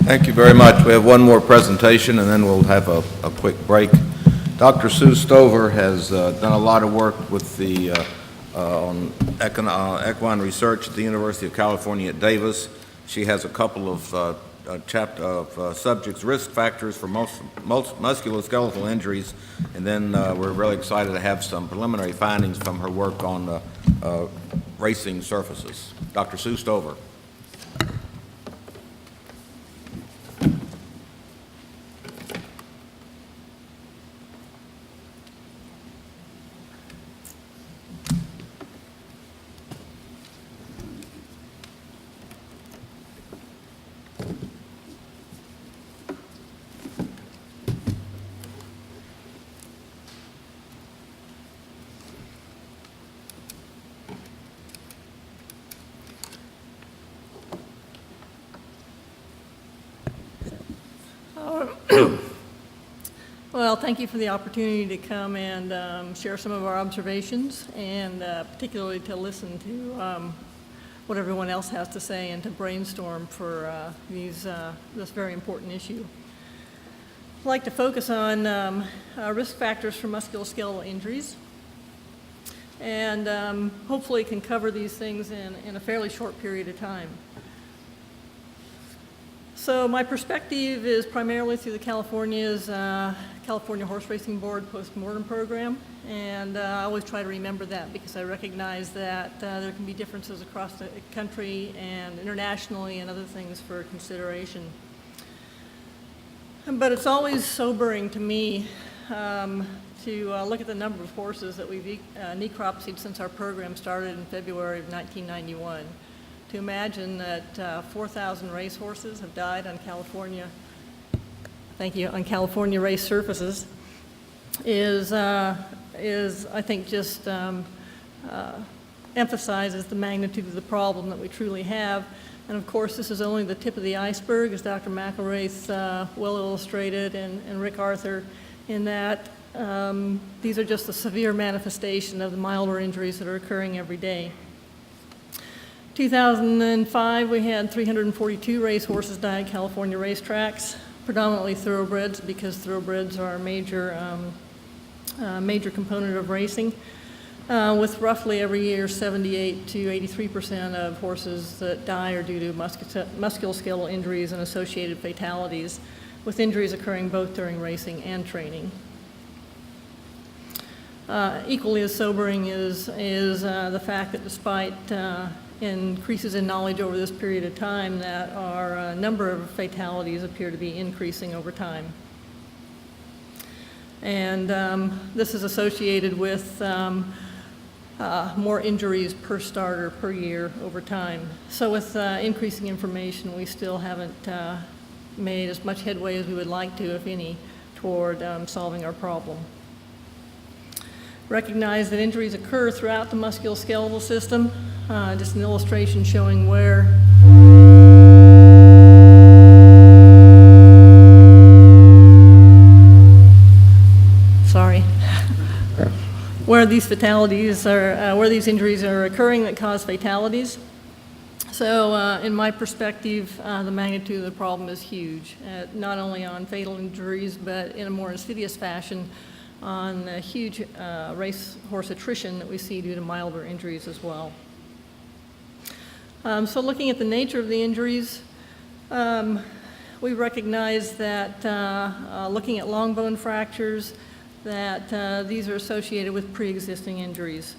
Thank you very much. We have one more presentation, and then we'll have a quick break. Dr. Sue Stover has done a lot of work with the on equine research at the University of California at Davis. She has a couple of subjects, risk factors for most musculoskeletal injuries, and then we're really excited to have some preliminary findings from her work on racing surfaces. Dr. Sue Stover. Well, thank you for the opportunity to come and share some of our observations, and particularly to listen to what everyone else has to say and to brainstorm for this very important issue. I'd like to focus on risk factors for musculoskeletal injuries, and hopefully can cover these things in a fairly short period of time. So my perspective is primarily through the California Horse Racing Board post-mortem program, and I always try to remember that because I recognize that there can be differences across the country and internationally and other things for consideration. But it's always sobering to me to look at the number of horses that we've necropsied since our program started in February of 1991. To imagine that 4,000 racehorses have died on California race surfaces is I think just emphasizes the magnitude of the problem that we truly have. And of course, this is only the tip of the iceberg, as Dr. McElraith well illustrated, and Rick Arthur, in that these are just a severe manifestation of the milder injuries that are occurring every day. 2005, we had 342 racehorses die at California racetracks, predominantly thoroughbreds, because thoroughbreds are a major component of racing, with roughly every year 78 to 83% of horses that die are due to musculoskeletal injuries and associated fatalities, with injuries occurring both during racing and training. Equally as sobering is the fact that despite increases in knowledge over this period of time, that our number of fatalities appear to be increasing over time. And this is associated with more injuries per starter per year over time. So with increasing information, we still haven't made as much headway as we would like to, if any, toward solving our problem. Recognize that injuries occur throughout the musculoskeletal system. Just an illustration showing where where these fatalities are, where these injuries are occurring that cause fatalities. So in my perspective, the magnitude of the problem is huge, not only on fatal injuries, but in a more insidious fashion on the huge racehorse attrition that we see due to milder injuries as well. So looking at the nature of the injuries, we recognize that looking at long bone fractures, that these are associated with pre-existing injuries.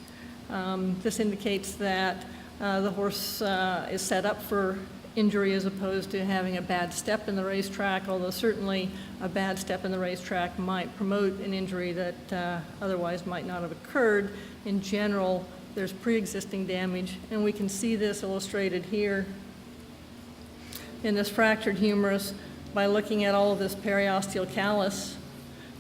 This indicates that the horse is set up for injury as opposed to having a bad step in the racetrack, although certainly a bad step in the racetrack might promote an injury that otherwise might not have occurred. In general, there's pre-existing damage, and we can see this illustrated here in this fractured humerus by looking at all of this periosteal callus,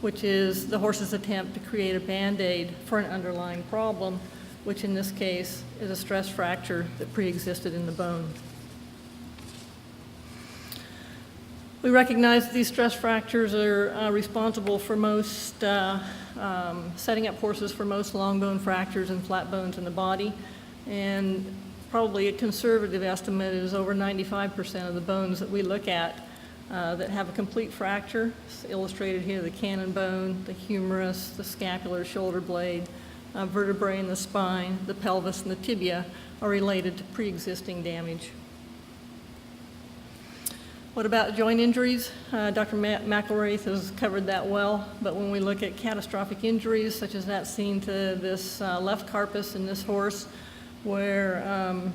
which is the horse's attempt to create a Band-Aid for an underlying problem, which in this case is a stress fracture that pre-existed in the bone. We recognize that these stress fractures are responsible for most, setting up horses for most long bone fractures and flat bones in the body, and probably a conservative estimate is over 95% of the bones that we look at that have a complete fracture. It's illustrated here, the cannon bone, the humerus, the scapular shoulder blade, vertebrae in the spine, the pelvis, and the tibia are related to pre-existing damage. What about joint injuries? Dr. McElraith has covered that well, but when we look at catastrophic injuries, such as that seen to this left carpus in this horse, where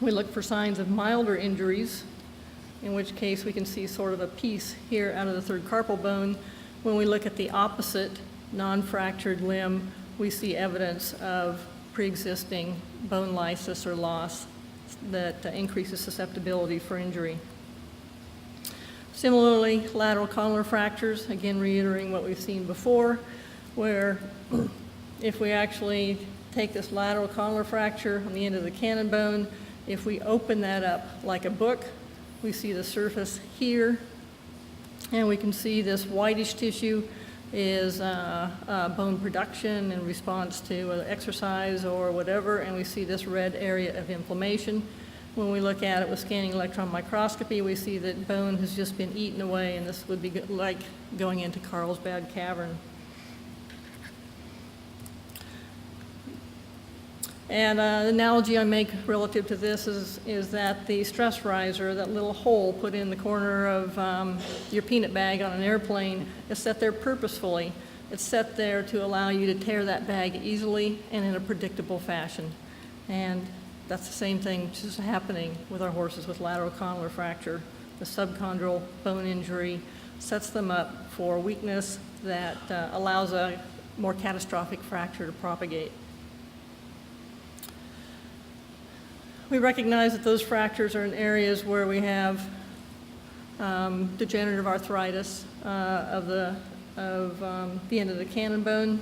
we look for signs of milder injuries, in which case we can see sort of a piece here out of the third carpal bone. When we look at the opposite non-fractured limb, we see evidence of pre-existing bone lysis or loss that increases susceptibility for injury. Similarly, lateral condylar fractures, again reiterating what we've seen before, where if we actually take this lateral condylar fracture on the end of the cannon bone, if we open that up like a book, we see the surface here, and we can see this whitish tissue is bone production in response to exercise or whatever, and we see this red area of inflammation. When we look at it with scanning electron microscopy, we see that bone has just been eaten away, and this would be like going into Carlsbad Cavern. And the analogy I make relative to this is that the stress riser, that little hole put in the corner of your peanut bag on an airplane, is set there purposefully. It's set there to allow you to tear that bag easily and in a predictable fashion. And that's the same thing which is happening with our horses with lateral condylar fracture. The subchondral bone injury sets them up for weakness that allows a more catastrophic fracture to propagate. We recognize that those fractures are in areas where we have degenerative arthritis of the end of the cannon bone.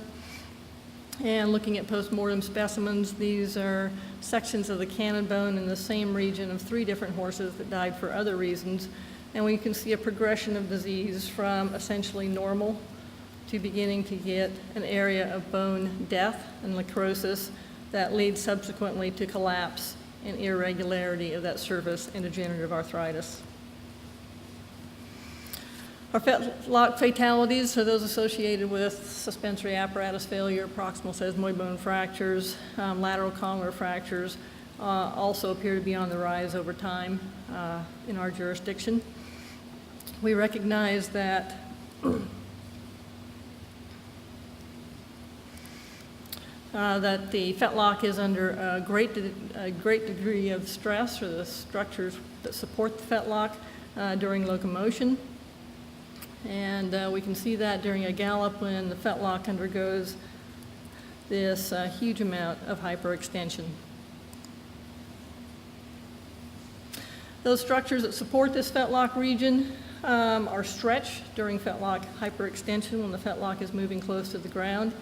And looking at post-mortem specimens, these are sections of the cannon bone in the same region of 3 different horses that died for other reasons. And we can see a progression of disease from essentially normal to beginning to get an area of bone death and necrosis that leads subsequently to collapse and irregularity of that surface and degenerative arthritis. Our fetlock fatalities are those associated with suspensory apparatus failure, proximal sesamoid bone fractures, lateral condylar fractures, also appear to be on the rise over time in our jurisdiction. We recognize that that the fetlock is under a great degree of stress, or the structures that support the fetlock during locomotion. And we can see that during a gallop when the fetlock undergoes this huge amount of hyperextension. Those structures that support this fetlock region are stretched during fetlock hyperextension when the fetlock is moving close to the ground.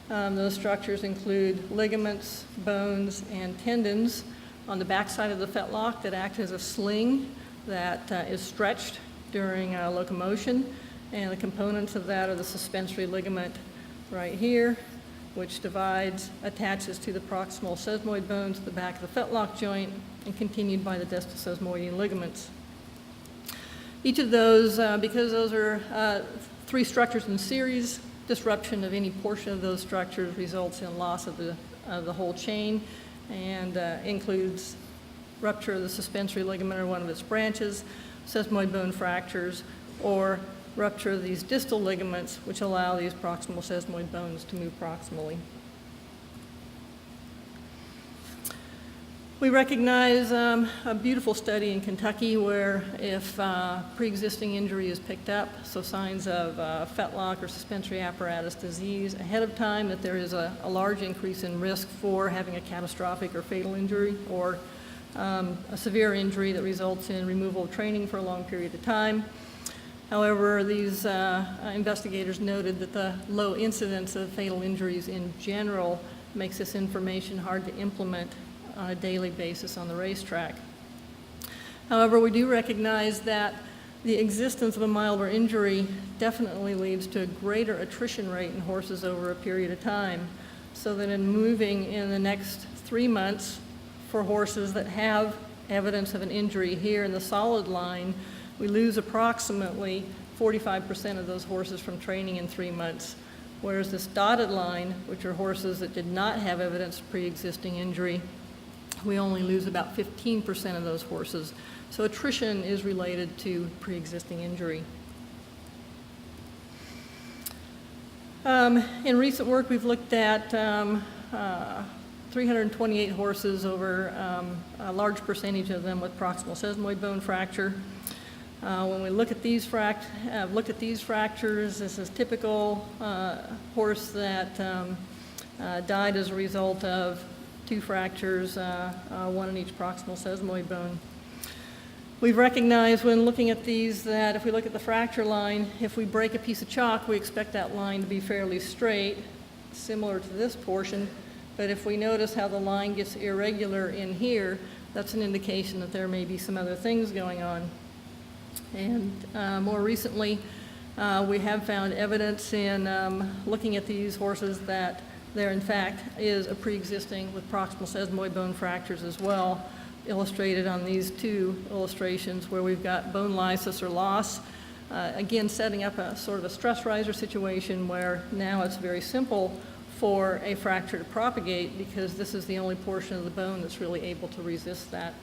Those structures include ligaments, bones, and tendons on the backside of the fetlock that act as a sling that is stretched during locomotion, and the components of that are the suspensory ligament right here, which divides, attaches to the proximal sesamoid bone to the back of the fetlock joint, and continued by the distal sesamoidean ligaments. Each of those, because those are 3 structures in series, disruption of any portion of those structures results in loss of the whole chain, and includes rupture of the suspensory ligament or one of its branches, sesamoid bone fractures, or rupture of these distal ligaments, which allow these proximal sesamoid bones to move proximally. We recognize a beautiful study in Kentucky where if pre-existing injury is picked up, so signs of fetlock or suspensory apparatus disease ahead of time, that there is a large increase in risk for having a catastrophic or fatal injury, or a severe injury that results in removal of training for a long period of time. However, these investigators noted that the low incidence of fatal injuries in general makes this information hard to implement on a daily basis on the racetrack. However, we do recognize that the existence of a milder injury definitely leads to a greater attrition rate in horses over a period of time, so that in moving in the next 3 months for horses that have evidence of an injury here in the solid line, we lose approximately 45% of those horses from training in 3 months. Whereas this dotted line, which are horses that did not have evidence of pre-existing injury, we only lose about 15% of those horses. So attrition is related to pre-existing injury. In recent work, we've looked at 328 horses over a large percentage of them with proximal sesamoid bone fracture. When we look at these fractures, this is typical horse that died as a result of 2 fractures, one in each proximal sesamoid bone. We've recognized when looking at these that if we look at the fracture line, if we break a piece of chalk, we expect that line to be fairly straight, similar to this portion. But if we notice how the line gets irregular in here, that's an indication that there may be some other things going on. And more recently, we have found evidence in looking at these horses that there in fact is a pre-existing with proximal sesamoid bone fractures as well, illustrated on these 2 illustrations where we've got bone lysis or loss, again setting up a sort of a stress riser situation where now it's very simple for a fracture to propagate because this is the only portion of the bone that's really able to resist that.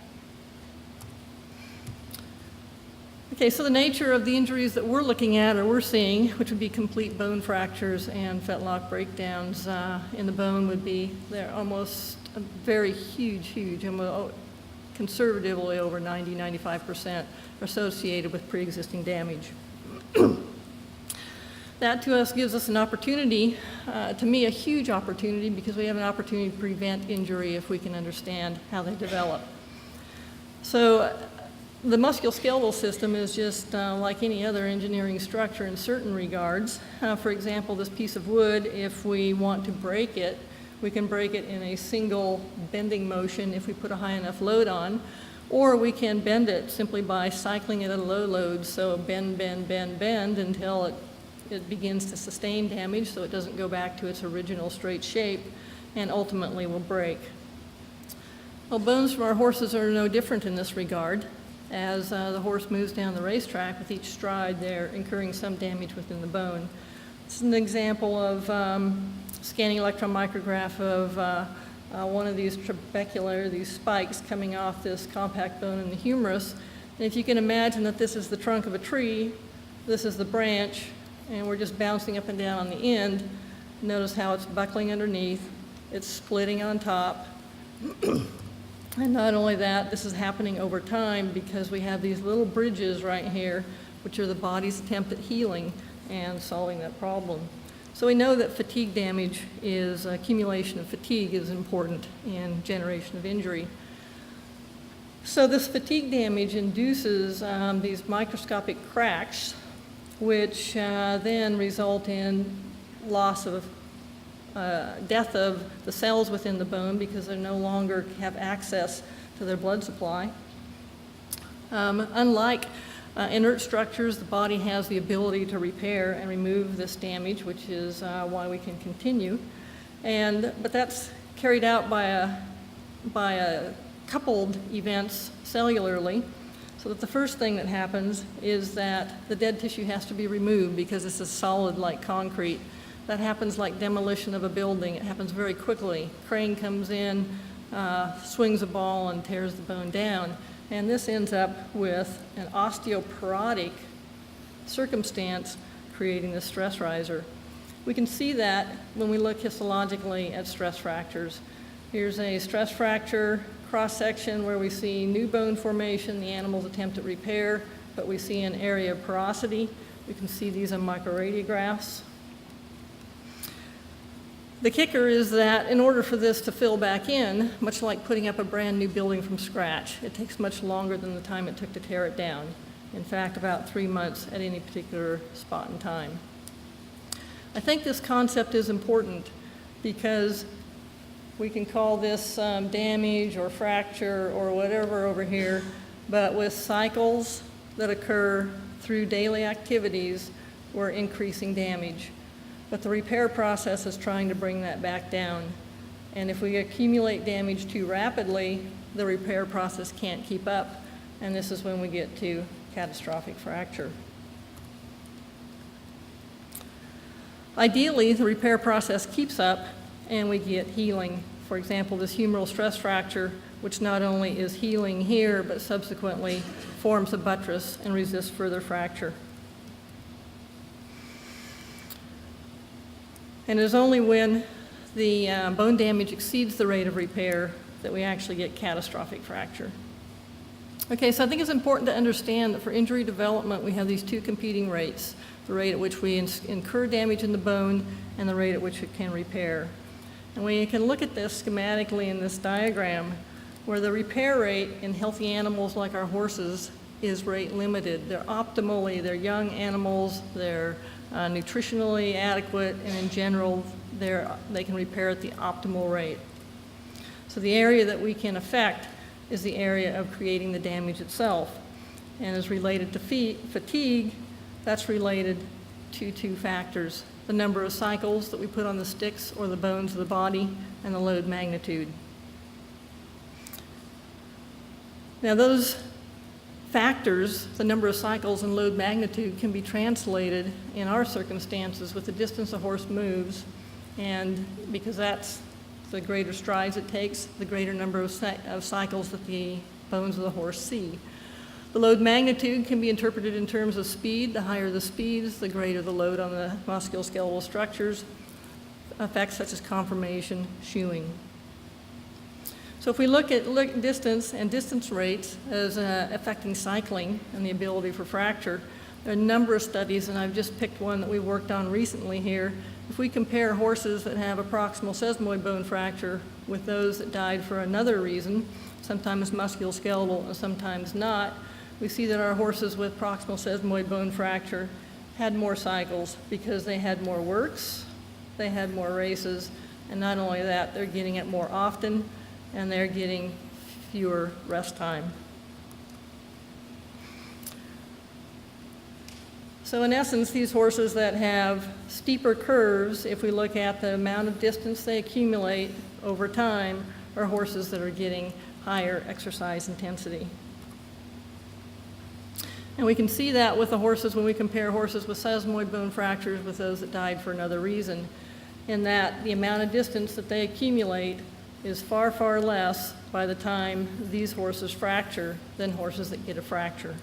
Okay, so the nature of the injuries that we're looking at or we're seeing, which would be complete bone fractures and fetlock breakdowns in the bone, would be they're almost a very huge, conservatively over 90-95% associated with pre-existing damage. That to us gives us an opportunity, to me a huge opportunity, because we have an opportunity to prevent injury if we can understand how they develop. So the musculoskeletal system is just like any other engineering structure in certain regards. For example, this piece of wood, if we want to break it, we can break it in a single bending motion if we put a high enough load on, or we can bend it simply by cycling it at a low load, so bend, bend, bend, bend until it begins to sustain damage so it doesn't go back to its original straight shape and ultimately will break. Well, bones from our horses are no different in this regard. As the horse moves down the racetrack, with each stride they're incurring some damage within the bone. This is an example of scanning electron micrograph of one of these trabecular, these spikes coming off this compact bone in the humerus. And if you can imagine that this is the trunk of a tree, this is the branch, and we're just bouncing up and down on the end, notice how it's buckling underneath, it's splitting on top. And not only that, this is happening over time because we have these little bridges right here, which are the body's attempt at healing and solving that problem. So we know that fatigue damage is, accumulation of fatigue is important in generation of injury. So this fatigue damage induces these microscopic cracks, which then result in loss of death of the cells within the bone because they no longer have access to their blood supply. Unlike inert structures, the body has the ability to repair and remove this damage, which is why we can continue. But that's carried out by coupled events cellularly, so that the first thing that happens is that the dead tissue has to be removed because it's a solid like concrete. That happens like demolition of a building. It happens very quickly. Crane comes in, swings a ball and tears the bone down. And this ends up with an osteoporotic circumstance creating the stress riser. We can see that when we look histologically at stress fractures. Here's a stress fracture cross-section where we see new bone formation, the animal's attempt at repair, but we see an area of porosity. We can see these on microradiographs. The kicker is that in order for this to fill back in, much like putting up a brand new building from scratch, it takes much longer than the time it took to tear it down. In fact, about 3 months at any particular spot in time. I think this concept is important because we can call this damage or fracture or whatever over here, but with cycles that occur through daily activities, we're increasing damage. But the repair process is trying to bring that back down. And if we accumulate damage too rapidly, the repair process can't keep up. and this is when we get to catastrophic fracture. Ideally, the repair process keeps up and we get healing. For example, this humeral stress fracture, which not only is healing here, but subsequently forms a buttress and resists further fracture. And it is only when the bone damage exceeds the rate of repair that we actually get catastrophic fracture. Okay, so I think it's important to understand that for injury development, we have these two competing rates, the rate at which we incur damage in the bone and the rate at which it can repair. And we can look at this schematically in this diagram, where the repair rate in healthy animals like our horses is rate limited. They're young animals, they're nutritionally adequate, and in general, they can repair at the optimal rate. So the area that we can affect is the area of creating the damage itself. And is related to fatigue, that's related to two factors: the number of cycles that we put on the sticks or the bones of the body, and the load magnitude. Now those factors, the number of cycles and load magnitude, can be translated in our circumstances with the distance a horse moves, and because that's the greater strides it takes, the greater number of cycles that the bones of the horse see. The load magnitude can be interpreted in terms of speed. The higher the speeds, the greater the load on the musculoskeletal structures, effects such as conformation, shoeing. So if we look at distance and distance rates as affecting cycling and the ability for fracture, there are a number of studies, and I've just picked one that we worked on recently here. If we compare horses that have a proximal sesamoid bone fracture with those that died for another reason, sometimes musculoskeletal and sometimes not, we see that our horses with proximal sesamoid bone fracture had more cycles because they had more works, they had more races, and not only that, they're getting it more often, and they're getting fewer rest time. So in essence, these horses that have steeper curves, if we look at the amount of distance they accumulate over time, are horses that are getting higher exercise intensity. And we can see that with the horses when we compare horses with sesamoid bone fractures with those that died for another reason, in that the amount of distance that they accumulate is far, far less by the time these horses fracture than horses that get a fracture.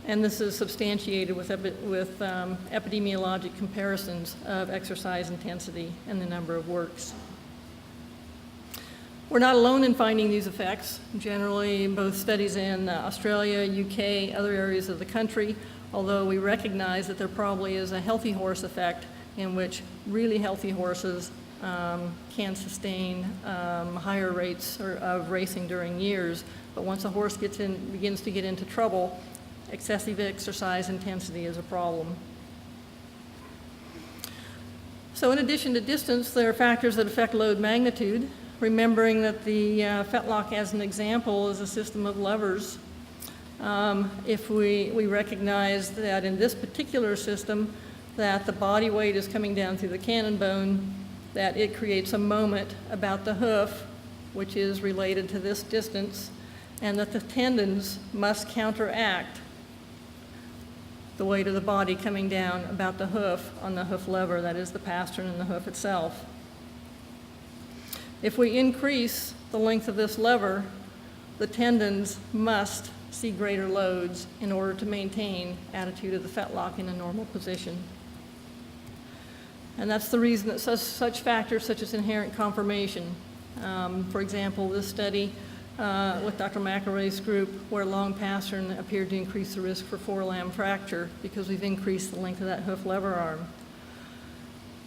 And this is substantiated with epidemiologic comparisons of exercise intensity and the number of works. We're not alone in finding these effects. Generally, both studies in Australia, UK, other areas of the country, although we recognize that there probably is a healthy horse effect in which really healthy horses can sustain higher rates of racing during years. But once a horse begins to get into trouble, excessive exercise intensity is a problem. So in addition to distance, there are factors that affect load magnitude, remembering that the fetlock, as an example, is a system of levers. If we recognize that in this particular system, that the body weight is coming down through the cannon bone, that it creates a moment about the hoof, which is related to this distance, and that the tendons must counteract the weight of the body coming down about the hoof on the hoof lever, that is the pastern and the hoof itself. If we increase the length of this lever, the tendons must see greater loads in order to maintain attitude of the fetlock in a normal position. And that's the reason that such factors such as inherent conformation, for example, this study with Dr. McElroy's group, where long pastern appeared to increase the risk for forelimb fracture because we've increased the length of that hoof lever arm.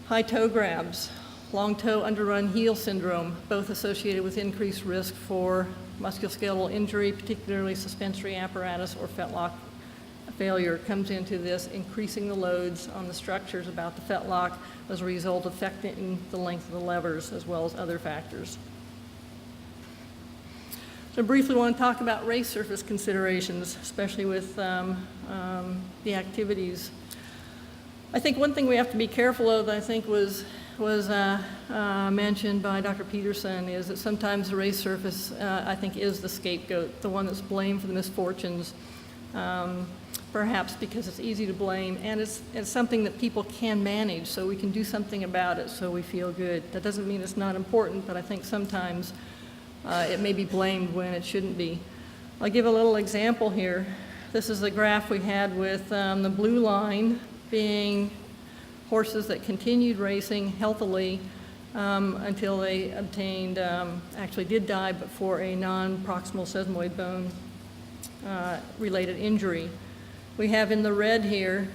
High toe grabs, long toe underrun heel syndrome, both associated with increased risk for musculoskeletal injury, particularly suspensory apparatus or fetlock failure, comes into this, increasing the loads on the structures about the fetlock as a result of affecting the length of the levers as well as other factors. So briefly want to talk about race surface considerations, especially with the activities. I think one thing we have to be careful of, I think, was was mentioned by Dr. Peterson is that sometimes the race surface, I think, is the scapegoat, the one that's blamed for the misfortunes, perhaps because it's easy to blame, and it's something that people can manage, so we can do something about it so we feel good. That doesn't mean it's not important, but I think sometimes it may be blamed when it shouldn't be. I'll give a little example here. This is the graph we had with the blue line being horses that continued racing healthily until they obtained, actually did die, but for a non-proximal sesamoid bone related injury. We have in the red here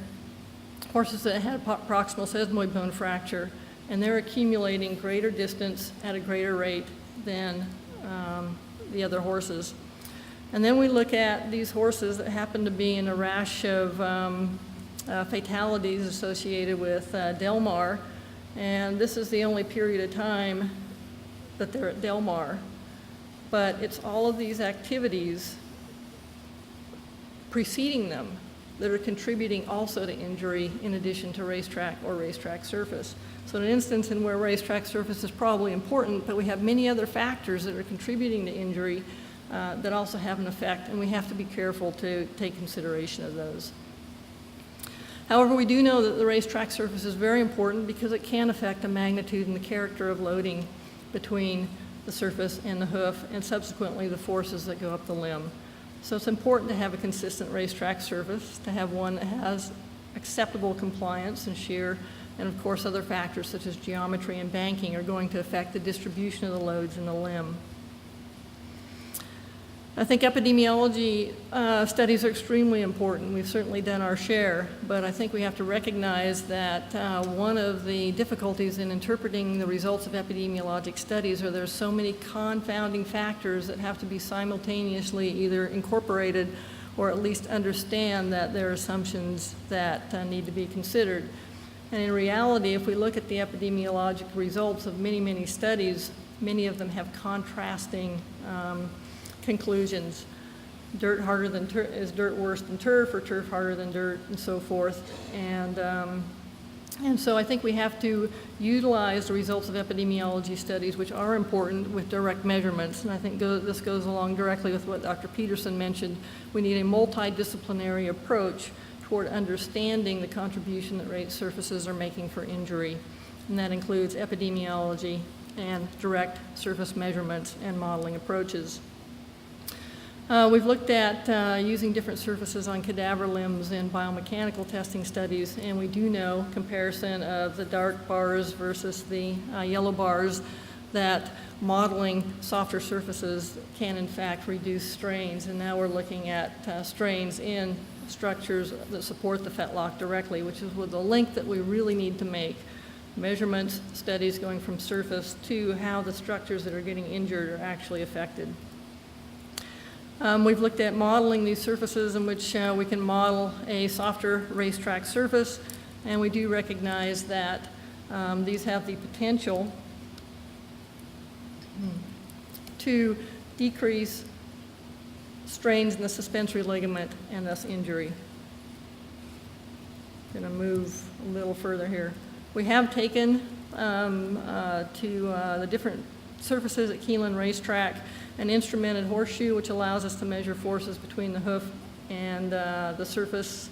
horses that had proximal sesamoid bone fracture, and they're accumulating greater distance at a greater rate than the other horses. And then we look at these horses that happen to be in a rash of fatalities associated with Del Mar, and this is the only period of time that they're at Del Mar. But it's all of these activities preceding them that are contributing also to injury in addition to racetrack or racetrack surface. So in an instance in where racetrack surface is probably important, but we have many other factors that are contributing to injury that also have an effect, and we have to be careful to take consideration of those. However, we do know that the racetrack surface is very important because it can affect the magnitude and the character of loading between the surface and the hoof, and subsequently the forces that go up the limb. So it's important to have a consistent racetrack surface, to have one that has acceptable compliance and shear, and of course other factors such as geometry and banking are going to affect the distribution of the loads in the limb. I think epidemiology studies are extremely important. We've certainly done our share, but I think we have to recognize that one of the difficulties in interpreting the results of epidemiologic studies are there's so many confounding factors that have to be simultaneously either incorporated or at least understand that there are assumptions that need to be considered. And in reality, if we look at the epidemiologic results of many, many studies, many of them have contrasting conclusions. Dirt harder than turf, is dirt worse than turf, or turf harder than dirt, and so forth. And so I think we have to utilize the results of epidemiology studies, which are important, with direct measurements. And I think this goes along directly with what Dr. Peterson mentioned. We need a multidisciplinary approach toward understanding the contribution that race surfaces are making for injury. And that includes epidemiology and direct surface measurements and modeling approaches. We've looked at using different surfaces on cadaver limbs in biomechanical testing studies, and we do know comparison of the dark bars versus the yellow bars that modeling softer surfaces can in fact reduce strains. And now we're looking at strains in structures that support the fetlock directly, which is with the link that we really need to make. Measurements, studies going from surface to how the structures that are getting injured are actually affected. We've looked at modeling these surfaces in which we can model a softer racetrack surface, and we do recognize that these have the potential to decrease strains in the suspensory ligament and thus injury. I'm going to move a little further here. We have taken to the different surfaces at Keeneland Racetrack an instrumented horseshoe, which allows us to measure forces between the hoof and the surface,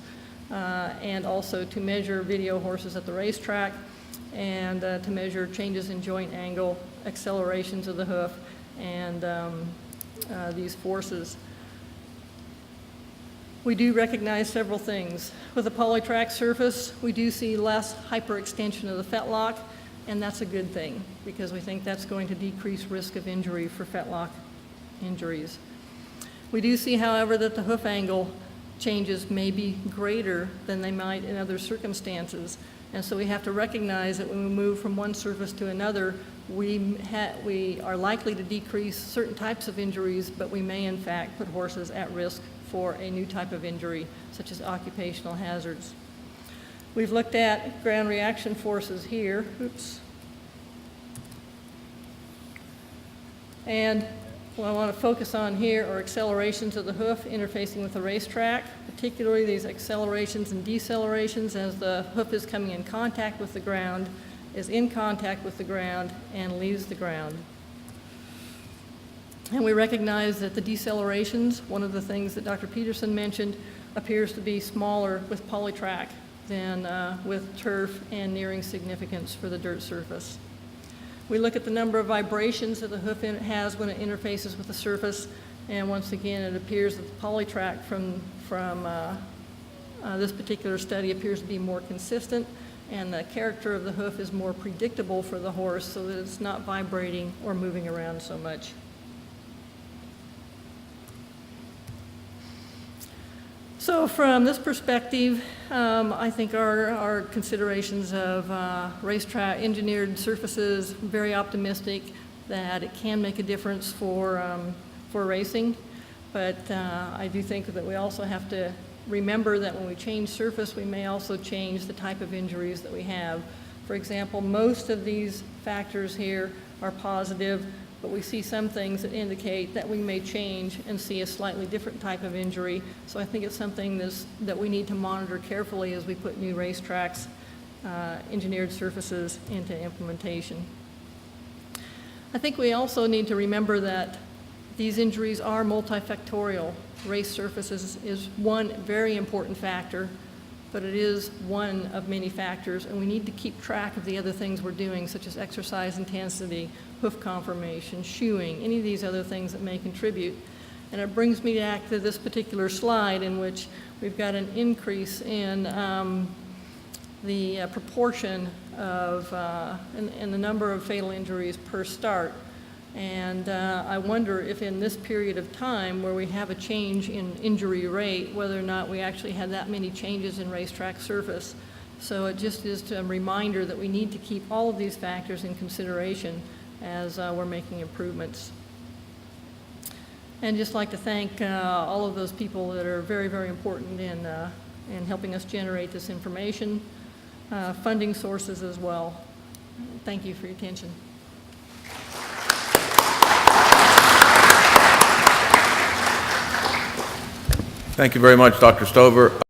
and also to measure video horses at the racetrack, and to measure changes in joint angle, accelerations of the hoof, and these forces. We do recognize several things. With a polytrack surface, we do see less hyperextension of the fetlock, and that's a good thing because we think that's going to decrease risk of injury for fetlock injuries. We do see, however, that the hoof angle changes may be greater than they might in other circumstances, and so we have to recognize that when we move from one surface to another, we are likely to decrease certain types of injuries, but we may in fact put horses at risk for a new type of injury, such as occupational hazards. We've looked at ground reaction forces here. Oops. And what I want to focus on here are accelerations of the hoof interfacing with the racetrack, particularly these accelerations and decelerations as the hoof is coming in contact with the ground, is in contact with the ground and leaves the ground. And we recognize that the decelerations, one of the things that Dr. Peterson mentioned, appears to be smaller with polytrack than with turf and nearing significance for the dirt surface. We look at the number of vibrations that the hoof has when it interfaces with the surface, and once again, it appears that the polytrack from this particular study appears to be more consistent, and the character of the hoof is more predictable for the horse so that it's not vibrating or moving around so much. So from this perspective, I think our considerations of racetrack engineered surfaces, very optimistic that it can make a difference for racing. But I do think that we also have to remember that when we change surface, we may also change the type of injuries that we have. For example, most of these factors here are positive, but we see some things that indicate that we may change and see a slightly different type of injury. So I think it's something that we need to monitor carefully as we put new racetracks, engineered surfaces into implementation. I think we also need to remember that these injuries are multifactorial. Race surfaces is one very important factor, but it is one of many factors, and we need to keep track of the other things we're doing, such as exercise intensity, hoof conformation, shoeing, any of these other things that may contribute. And it brings me back to this particular slide in which we've got an increase in the proportion of, and the number of fatal injuries per start. And I wonder if in this period of time where we have a change in injury rate, whether or not we actually had that many changes in racetrack surface. So it just is a reminder that we need to keep all of these factors in consideration as we're making improvements. And just like to thank all of those people that are very, very important in helping us generate this information, funding sources as well. Thank you for your attention. Thank you very much, Dr. Stover.